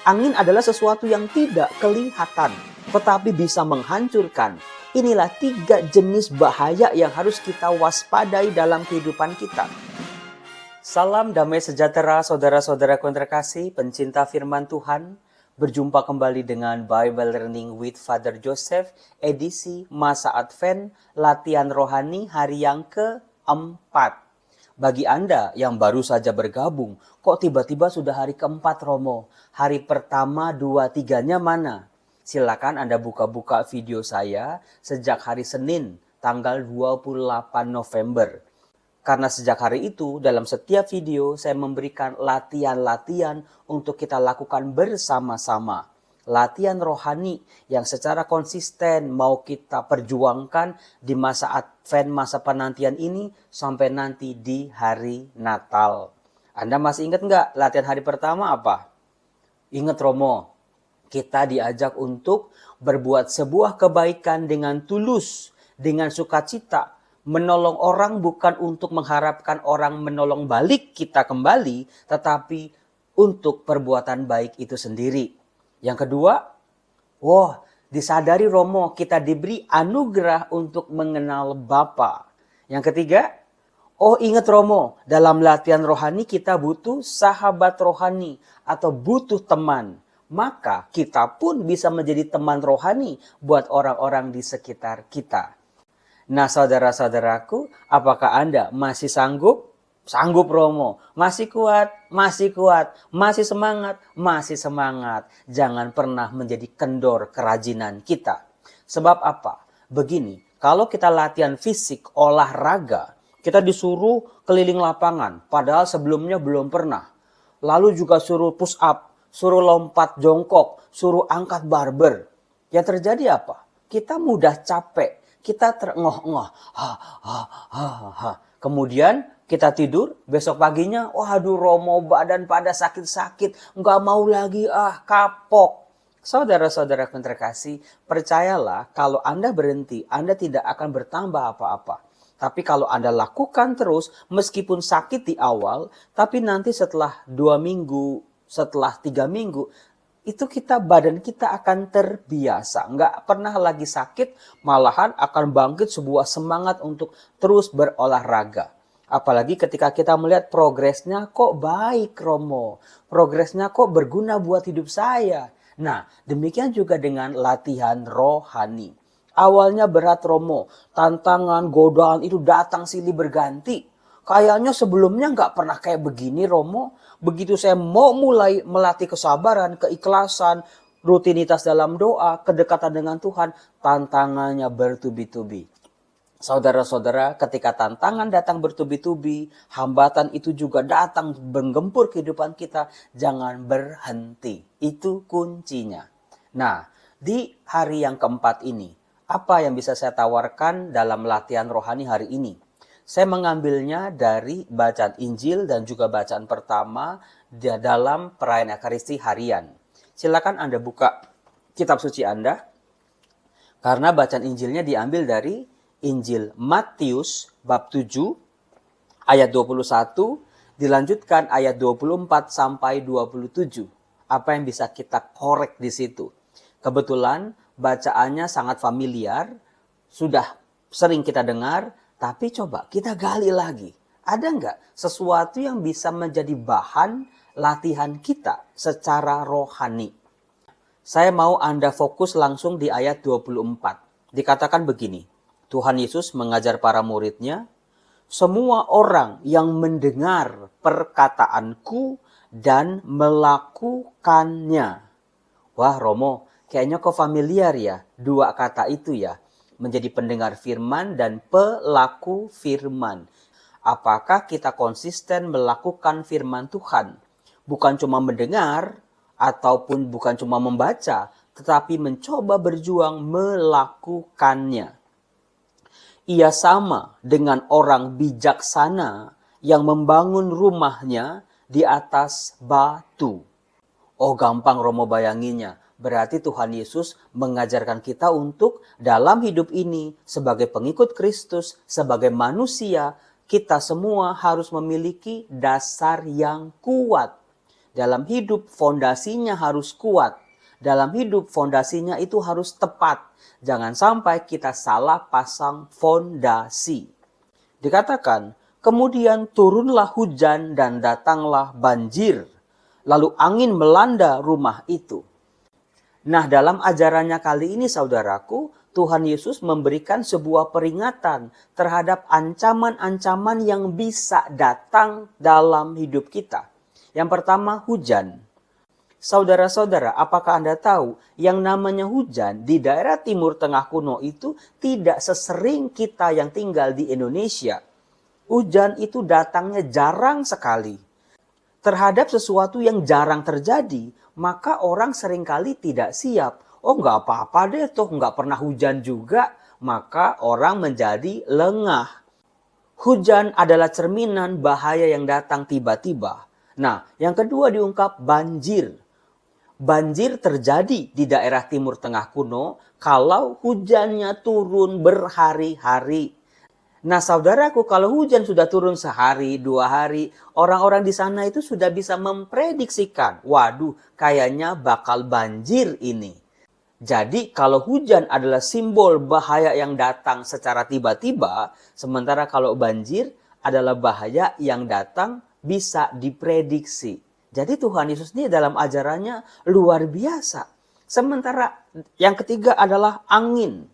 Angin adalah sesuatu yang tidak kelihatan, tetapi bisa menghancurkan. Inilah 3 jenis bahaya yang harus kita waspadai dalam kehidupan kita. Salam damai sejahtera saudara-saudaraku yang terkasih, pencinta firman Tuhan. Berjumpa kembali dengan Bible Learning with Father Joseph, edisi masa Advent, latihan rohani hari yang keempat. Bagi Anda yang baru saja bergabung, kok tiba-tiba sudah hari keempat Romo? Hari pertama, 2, 3-nya mana? Silakan Anda buka-buka video saya sejak hari Senin, tanggal 28 November. Karena sejak hari itu, dalam setiap video saya memberikan latihan-latihan untuk kita lakukan bersama-sama. Latihan rohani yang secara konsisten mau kita perjuangkan di masa Advent, masa penantian ini sampai nanti di hari Natal. Anda masih ingat nggak latihan hari pertama apa? Ingat Romo, kita diajak untuk berbuat sebuah kebaikan dengan tulus, dengan sukacita. Menolong orang bukan untuk mengharapkan orang menolong balik kita kembali, tetapi untuk perbuatan baik itu sendiri. Yang kedua, disadari Romo kita diberi anugerah untuk mengenal Bapa. Yang ketiga, ingat Romo, dalam latihan rohani kita butuh sahabat rohani atau butuh teman. Maka kita pun bisa menjadi teman rohani buat orang-orang di sekitar kita. Nah saudara-saudaraku, apakah Anda masih sanggup? Sanggup Romo, masih kuat, masih kuat, masih semangat, masih semangat. Jangan pernah menjadi kendor kerajinan kita. Sebab apa? Begini, kalau kita latihan fisik, olahraga, kita disuruh keliling lapangan, padahal sebelumnya belum pernah. Lalu juga suruh push up, suruh lompat jongkok, suruh angkat barber. Yang terjadi apa? Kita mudah capek. Kita terengah-engah. Kemudian kita tidur, besok paginya, waduh Romo badan pada sakit-sakit, nggak mau lagi, kapok. Saudara-saudara yang terkasih, percayalah kalau Anda berhenti, Anda tidak akan bertambah apa-apa. Tapi kalau Anda lakukan terus, meskipun sakit di awal, tapi nanti setelah 2 minggu, setelah 3 minggu, itu badan kita akan terbiasa. Nggak pernah lagi sakit, malahan akan bangkit sebuah semangat untuk terus berolahraga. Apalagi ketika kita melihat progresnya kok baik Romo. Progresnya kok berguna buat hidup saya. Nah, demikian juga dengan latihan rohani. Awalnya berat Romo, tantangan, godaan itu datang silih berganti. Kayaknya sebelumnya nggak pernah kayak begini Romo. Begitu saya mau mulai melatih kesabaran, keikhlasan, rutinitas dalam doa, kedekatan dengan Tuhan, tantangannya bertubi-tubi. Saudara-saudara, ketika tantangan datang bertubi-tubi, hambatan itu juga datang menggempur kehidupan kita, jangan berhenti. Itu kuncinya. Nah, di hari yang keempat ini, apa yang bisa saya tawarkan dalam latihan rohani hari ini? Saya mengambilnya dari bacaan Injil dan juga bacaan pertama dalam perayaan Ekaristi harian. Silakan Anda buka kitab suci Anda. Karena bacaan Injilnya diambil dari Injil Matius bab 7 ayat 21 dilanjutkan ayat 24 sampai 27. Apa yang bisa kita korek di situ? Kebetulan bacaannya sangat familiar, sudah sering kita dengar. Tapi coba kita gali lagi. Ada nggak sesuatu yang bisa menjadi bahan latihan kita secara rohani? Saya mau Anda fokus langsung di ayat 24. Dikatakan begini. Tuhan Yesus mengajar para muridnya, semua orang yang mendengar perkataanku dan melakukannya. Wah Romo, kayaknya kok familiar ya 2 kata itu ya. Menjadi pendengar firman dan pelaku firman. Apakah kita konsisten melakukan firman Tuhan? Bukan cuma mendengar ataupun bukan cuma membaca, tetapi mencoba berjuang melakukannya. Ia sama dengan orang bijaksana yang membangun rumahnya di atas batu. Oh gampang Romo bayanginnya. Berarti Tuhan Yesus mengajarkan kita untuk dalam hidup ini sebagai pengikut Kristus, sebagai manusia, kita semua harus memiliki dasar yang kuat. Dalam hidup fondasinya harus kuat. Dalam hidup fondasinya itu harus tepat. Jangan sampai kita salah pasang fondasi. Dikatakan, kemudian turunlah hujan dan datanglah banjir. Lalu angin melanda rumah itu. Nah, dalam ajarannya kali ini saudaraku, Tuhan Yesus memberikan sebuah peringatan terhadap ancaman-ancaman yang bisa datang dalam hidup kita. Yang pertama, hujan. Saudara-saudara, apakah Anda tahu yang namanya hujan di daerah Timur Tengah kuno itu tidak sesering kita yang tinggal di Indonesia? Hujan itu datangnya jarang sekali. Terhadap sesuatu yang jarang terjadi, maka orang seringkali tidak siap. Oh, nggak apa-apa deh tuh, nggak pernah hujan juga. Maka orang menjadi lengah. Hujan adalah cerminan bahaya yang datang tiba-tiba. Nah, yang kedua diungkap banjir. Banjir terjadi di daerah Timur Tengah kuno kalau hujannya turun berhari-hari. Nah, saudaraku, kalau hujan sudah turun sehari, 2 hari, orang-orang di sana itu sudah bisa memprediksikan, waduh, kayaknya bakal banjir ini. Jadi, kalau hujan adalah simbol bahaya yang datang secara tiba-tiba, sementara kalau banjir adalah bahaya yang datang bisa diprediksi. Jadi, Tuhan Yesus ini dalam ajarannya luar biasa. Sementara yang ketiga adalah angin.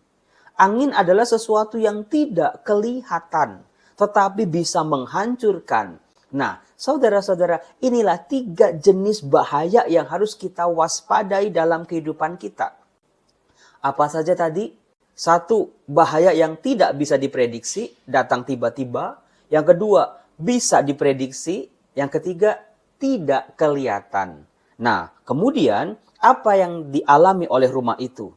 Angin adalah sesuatu yang tidak kelihatan, tetapi bisa menghancurkan. Nah, saudara-saudara, inilah 3 jenis bahaya yang harus kita waspadai dalam kehidupan kita. Apa saja tadi? 1, bahaya yang tidak bisa diprediksi, datang tiba-tiba. Yang kedua, bisa diprediksi. Yang ketiga, tidak kelihatan. Nah, kemudian apa yang dialami oleh rumah itu?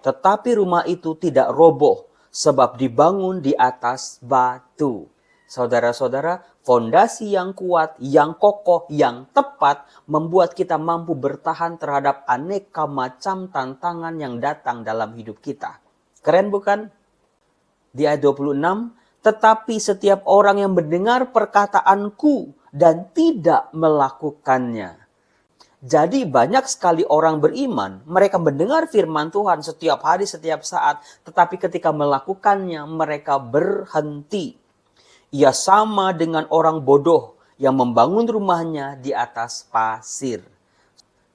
Tetapi rumah itu tidak roboh sebab dibangun di atas batu. Saudara-saudara, fondasi yang kuat, yang kokoh, yang tepat membuat kita mampu bertahan terhadap aneka macam tantangan yang datang dalam hidup kita. Keren bukan? Di ayat 26, tetapi setiap orang yang mendengar perkataanku dan tidak melakukannya. Jadi banyak sekali orang beriman, mereka mendengar firman Tuhan setiap hari, setiap saat. Tetapi ketika melakukannya, mereka berhenti. Ia sama dengan orang bodoh yang membangun rumahnya di atas pasir.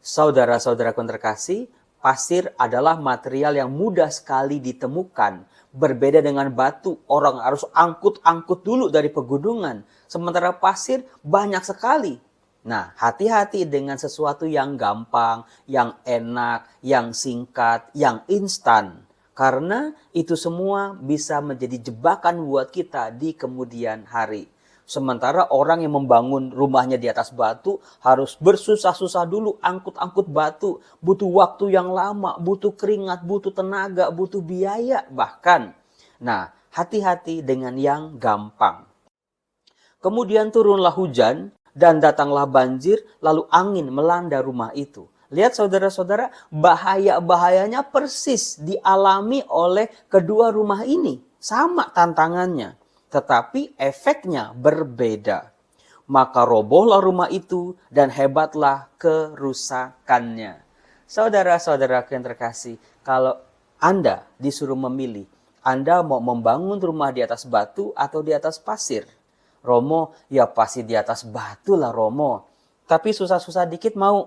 Saudara-saudara terkasih, pasir adalah material yang mudah sekali ditemukan. Berbeda dengan batu, orang harus angkut-angkut dulu dari pegunungan. Sementara pasir banyak sekali. Nah, hati-hati dengan sesuatu yang gampang, yang enak, yang singkat, yang instan. Karena itu semua bisa menjadi jebakan buat kita di kemudian hari. Sementara orang yang membangun rumahnya di atas batu harus bersusah-susah dulu angkut-angkut batu. Butuh waktu yang lama, butuh keringat, butuh tenaga, butuh biaya bahkan. Nah, hati-hati dengan yang gampang. Kemudian turunlah hujan. Dan datanglah banjir, lalu angin melanda rumah itu. Lihat saudara-saudara, bahaya-bahayanya persis dialami oleh kedua rumah ini. Sama tantangannya, tetapi efeknya berbeda. Maka robohlah rumah itu dan hebatlah kerusakannya. Saudara-saudara yang terkasih, kalau Anda disuruh memilih, Anda mau membangun rumah di atas batu atau di atas pasir? Romo, ya pasti di atas batu lah Romo. Tapi susah-susah dikit mau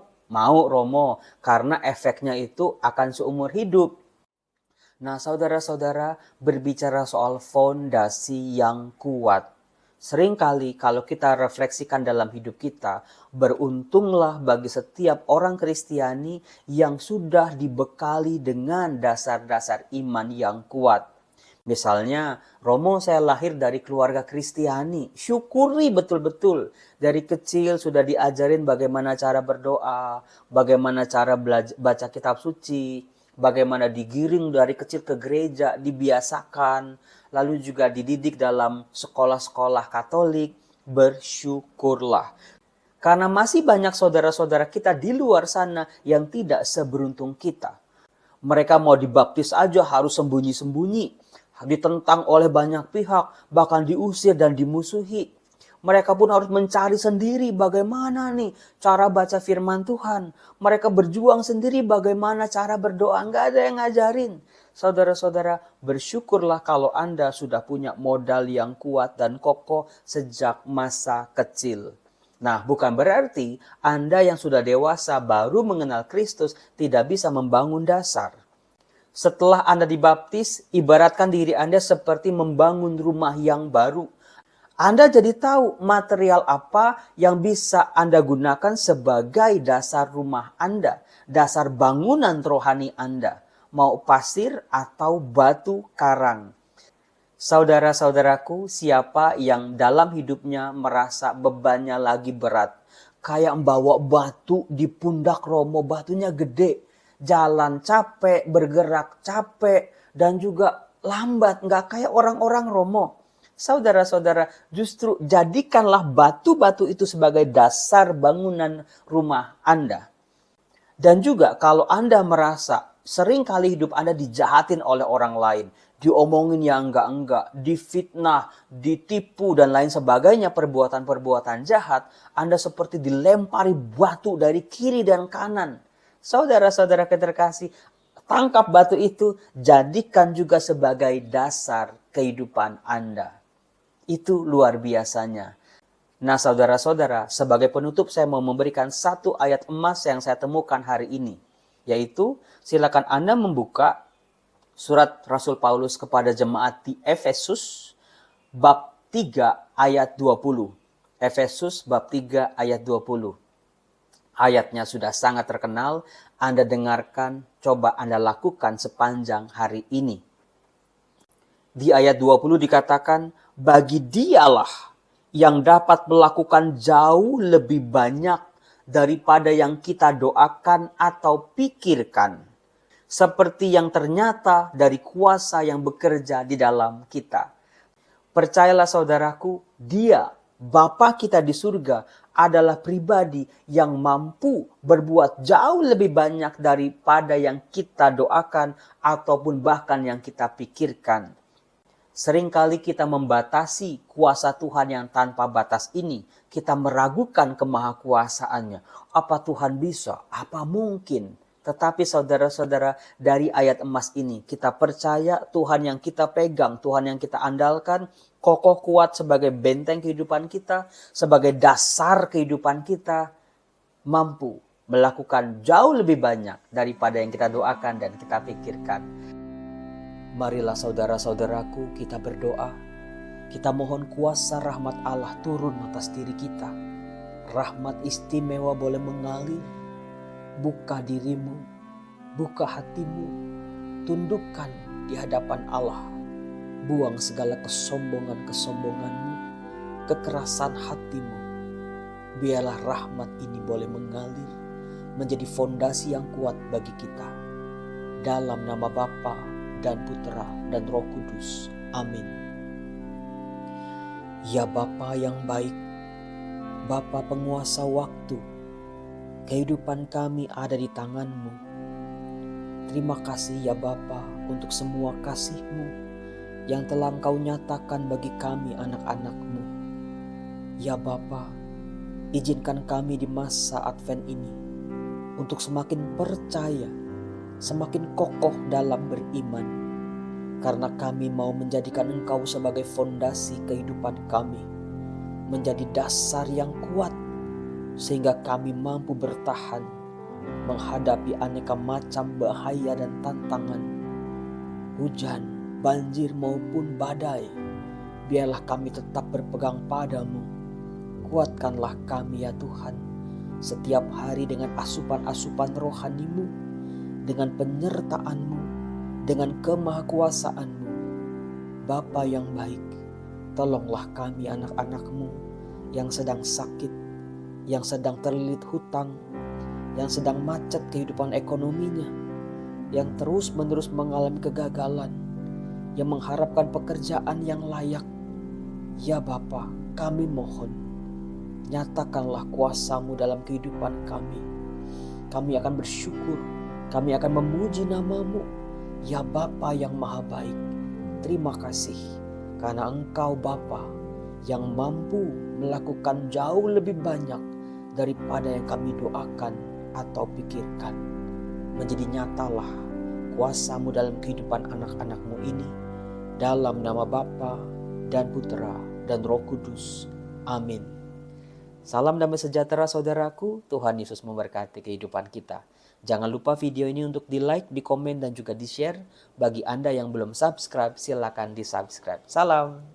Romo. Karena efeknya itu akan seumur hidup. Nah saudara-saudara, berbicara soal fondasi yang kuat. Seringkali kalau kita refleksikan dalam hidup kita, beruntunglah bagi setiap orang Kristiani yang sudah dibekali dengan dasar-dasar iman yang kuat. Misalnya, Romo saya lahir dari keluarga Kristiani. Syukuri betul-betul. Dari kecil sudah diajarin bagaimana cara berdoa, bagaimana cara baca kitab suci, bagaimana digiring dari kecil ke gereja, dibiasakan. Lalu juga dididik dalam sekolah-sekolah Katolik. Bersyukurlah. Karena masih banyak saudara-saudara kita di luar sana yang tidak seberuntung kita. Mereka mau dibaptis aja harus sembunyi-sembunyi. Ditentang oleh banyak pihak, bahkan diusir dan dimusuhi. Mereka pun harus mencari sendiri bagaimana nih cara baca firman Tuhan. Mereka berjuang sendiri bagaimana cara berdoa. Nggak ada yang ngajarin. Saudara-saudara, bersyukurlah kalau Anda sudah punya modal yang kuat dan kokoh sejak masa kecil. Nah, bukan berarti Anda yang sudah dewasa baru mengenal Kristus tidak bisa membangun dasar. Setelah Anda dibaptis, ibaratkan diri Anda seperti membangun rumah yang baru. Anda jadi tahu material apa yang bisa Anda gunakan sebagai dasar rumah Anda, dasar bangunan rohani Anda, mau pasir atau batu karang. Saudara-saudaraku, siapa yang dalam hidupnya merasa bebannya lagi berat, kayak membawa batu di pundak Romo, batunya gede, jalan capek, bergerak capek, dan juga lambat, nggak kayak orang-orang Romo. Saudara-saudara, justru jadikanlah batu-batu itu sebagai dasar bangunan rumah Anda. Dan juga kalau Anda merasa seringkali hidup Anda dijahatin oleh orang lain, diomongin yang enggak-enggak, difitnah, ditipu dan lain sebagainya, perbuatan-perbuatan jahat, Anda seperti dilempari batu dari kiri dan kanan. Saudara-saudara terkasih, tangkap batu itu, jadikan juga sebagai dasar kehidupan Anda. Itu luar biasanya. Nah, saudara-saudara, sebagai penutup saya mau memberikan satu ayat emas yang saya temukan hari ini. Yaitu, silakan Anda membuka surat Rasul Paulus kepada jemaat di Efesus bab 3 ayat 20. Efesus bab 3 ayat 20. Ayatnya sudah sangat terkenal, Anda dengarkan, coba Anda lakukan sepanjang hari ini. Di ayat 20 dikatakan, bagi dialah yang dapat melakukan jauh lebih banyak daripada yang kita doakan atau pikirkan. Seperti yang ternyata dari kuasa yang bekerja di dalam kita. Percayalah saudaraku, Dia, Bapa kita di surga, adalah pribadi yang mampu berbuat jauh lebih banyak daripada yang kita doakan ataupun bahkan yang kita pikirkan. Seringkali kita membatasi kuasa Tuhan yang tanpa batas ini. Kita meragukan kemahakuasaannya. Apa Tuhan bisa? Apa mungkin? Tetapi saudara-saudara, dari ayat emas ini kita percaya Tuhan yang kita pegang, Tuhan yang kita andalkan, kokoh kuat sebagai benteng kehidupan kita, sebagai dasar kehidupan kita, mampu melakukan jauh lebih banyak daripada yang kita doakan dan kita pikirkan. Marilah saudara-saudaraku, kita berdoa. Kita mohon kuasa rahmat Allah turun atas diri kita. Rahmat istimewa boleh mengalir. Buka dirimu, buka hatimu, tundukkan di hadapan Allah. Buang segala kesombongan-kesombonganmu, kekerasan hatimu. Biarlah rahmat ini boleh mengalir, menjadi fondasi yang kuat bagi kita. Dalam nama Bapa dan Putra dan Roh Kudus. Amin. Ya Bapa yang baik, Bapa penguasa waktu, kehidupan kami ada di tangan-Mu. Terima kasih ya Bapa untuk semua kasih-Mu yang telah Engkau nyatakan bagi kami anak-anak-Mu. Ya Bapa, izinkan kami di masa Advent ini untuk semakin percaya, semakin kokoh dalam beriman, karena kami mau menjadikan Engkau sebagai fondasi kehidupan kami, menjadi dasar yang kuat, sehingga kami mampu bertahan menghadapi aneka macam bahaya dan tantangan, hujan, banjir maupun badai. Biarlah kami tetap berpegang padamu. Kuatkanlah kami ya Tuhan, setiap hari dengan asupan-asupan rohani-Mu, dengan penyertaan-Mu, dengan kemahakuasaan-Mu. Bapa yang baik, tolonglah kami anak-anak-Mu yang sedang sakit, yang sedang terlilit hutang, yang sedang macet kehidupan ekonominya, yang terus-menerus mengalami kegagalan, yang mengharapkan pekerjaan yang layak. Ya Bapa, kami mohon, nyatakanlah kuasa-Mu dalam kehidupan kami. Kami akan bersyukur, kami akan memuji nama-Mu, ya Bapa yang maha baik. Terima kasih, karena Engkau Bapa yang mampu melakukan jauh lebih banyak daripada yang kami doakan atau pikirkan. Menjadi nyatalah kuasa-Mu dalam kehidupan anak-anak-Mu ini, dalam nama Bapa dan Putera dan Roh Kudus. Amin. Salam damai sejahtera saudaraku, Tuhan Yesus memberkati kehidupan kita. Jangan lupa video ini untuk di-like, di-komen, dan juga di-share. Bagi Anda yang belum subscribe, silakan di-subscribe. Salam.